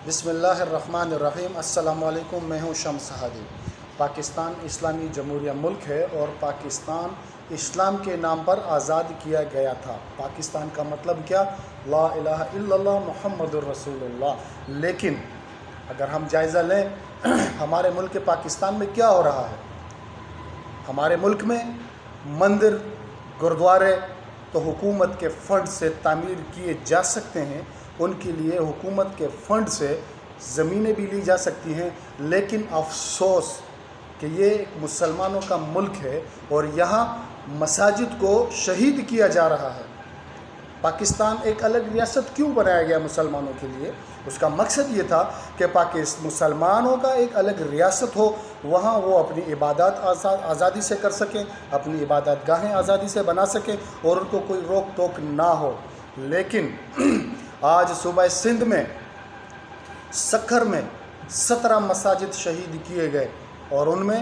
بسم اللہ الرحمن الرحیم۔ السلام علیکم، میں ہوں شمس ہادی۔ پاکستان اسلامی جمہوریہ ملک ہے اور پاکستان اسلام کے نام پر آزاد کیا گیا تھا۔ پاکستان کا مطلب کیا؟ لا الہ الا اللہ محمد الرسول اللہ۔ لیکن اگر ہم جائزہ لیں ہمارے ملک پاکستان میں کیا ہو رہا ہے؟ ہمارے ملک میں مندر، گردوارے تو حکومت کے فنڈ سے تعمیر کیے جا سکتے ہیں، ان کے لیے حکومت کے فنڈ سے زمینیں بھی لی جا سکتی ہیں، لیکن افسوس کہ یہ ایک مسلمانوں کا ملک ہے اور یہاں مساجد کو شہید کیا جا رہا ہے۔ پاکستان ایک الگ ریاست کیوں بنایا گیا مسلمانوں کے لیے؟ اس کا مقصد یہ تھا کہ مسلمانوں کا ایک الگ ریاست ہو، وہاں وہ اپنی عبادات آزادی سے کر سکیں، اپنی عبادت گاہیں آزادی سے بنا سکیں اور ان کو کوئی روک ٹوک نہ ہو۔ لیکن آج صوبہ سندھ میں سکھر میں 17 مساجد شہید کیے گئے اور ان میں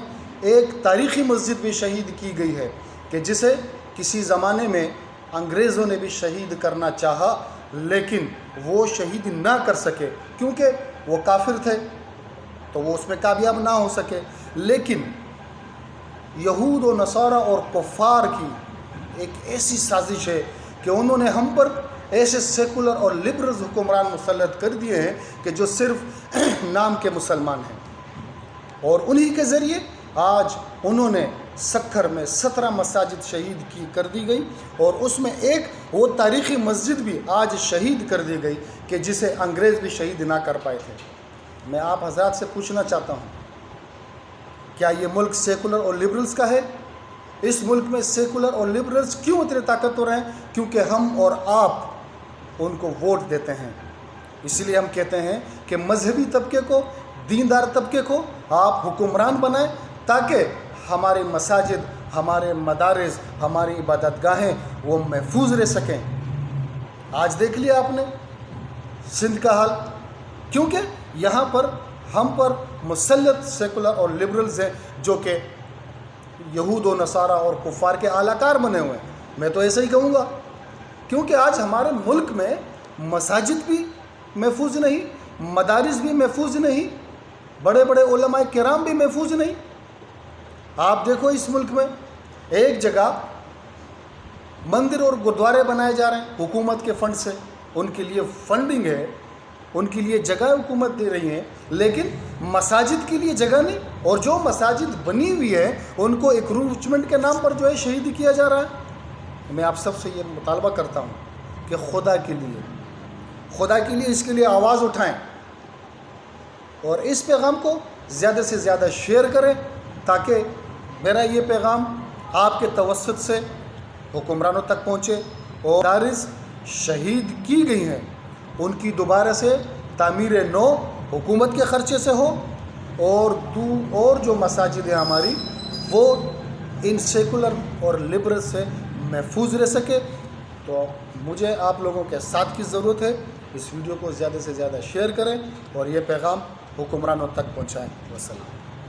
ایک تاریخی مسجد بھی شہید کی گئی ہے کہ جسے کسی زمانے میں انگریزوں نے بھی شہید کرنا چاہا لیکن وہ شہید نہ کر سکے کیونکہ وہ کافر تھے تو وہ اس میں کامیاب نہ ہو سکے۔ لیکن یہود و نصارہ اور کفار کی ایک ایسی سازش ہے کہ انہوں نے ہم پر ایسے سیکولر اور لبرل حکمران مسلط کر دیے ہیں کہ جو صرف نام کے مسلمان ہیں، اور انہی کے ذریعے آج انہوں نے سکھر میں 17 مساجد شہید کر دی گئی اور اس میں ایک وہ تاریخی مسجد بھی آج شہید کر دی گئی کہ جسے انگریز بھی شہید نہ کر پائے تھے۔ میں آپ حضرات سے پوچھنا چاہتا ہوں، کیا یہ ملک سیکولر اور لبرلز کا ہے؟ اس ملک میں سیکولر اور لبرلز کیوں اتنے طاقتور ہیں؟ کیونکہ ہم اور آپ ان کو ووٹ دیتے ہیں۔ اس لیے ہم کہتے ہیں کہ مذہبی طبقے کو، دیندار طبقے کو آپ حکمران بنائیں تاکہ ہمارے مساجد، ہمارے مدارس، ہماری عبادت گاہیں وہ محفوظ رہ سکیں۔ آج دیکھ لیا آپ نے سندھ کا حال، کیونکہ یہاں پر ہم پر مسلط سیکولر اور لبرلز ہیں جو کہ یہود و نصارہ اور کفار کے اعلی کار بنے ہوئے ہیں۔ میں تو ایسا ہی کہوں گا، کیونکہ آج ہمارے ملک میں مساجد بھی محفوظ نہیں، مدارس بھی محفوظ نہیں، بڑے بڑے علماء کرام بھی محفوظ نہیں۔ آپ دیکھو اس ملک میں ایک جگہ مندر اور گردوارے بنائے جا رہے ہیں حکومت کے فنڈ سے، ان کے لیے فنڈنگ ہے، ان کے لیے جگہ حکومت دے رہی ہے، لیکن مساجد کے لیے جگہ نہیں، اور جو مساجد بنی ہوئی ہے ان کو انکروچمنٹ کے نام پر جو ہے شہید کیا جا رہا ہے۔ میں آپ سب سے یہ مطالبہ کرتا ہوں کہ خدا کے لیے اس کے لیے آواز اٹھائیں اور اس پیغام کو زیادہ سے زیادہ شیئر کریں تاکہ میرا یہ پیغام آپ کے توسط سے حکمرانوں تک پہنچے اور مدارس شہید کی گئی ہیں ان کی دوبارہ سے تعمیر نو حکومت کے خرچے سے ہو، اور جو مساجد ہیں ہماری وہ ان سیکولر اور لبرل سے محفوظ رہ سکے۔ تو مجھے آپ لوگوں کے ساتھ کی ضرورت ہے، اس ویڈیو کو زیادہ سے زیادہ شیئر کریں اور یہ پیغام حکمرانوں تک پہنچائیں۔ والسلام۔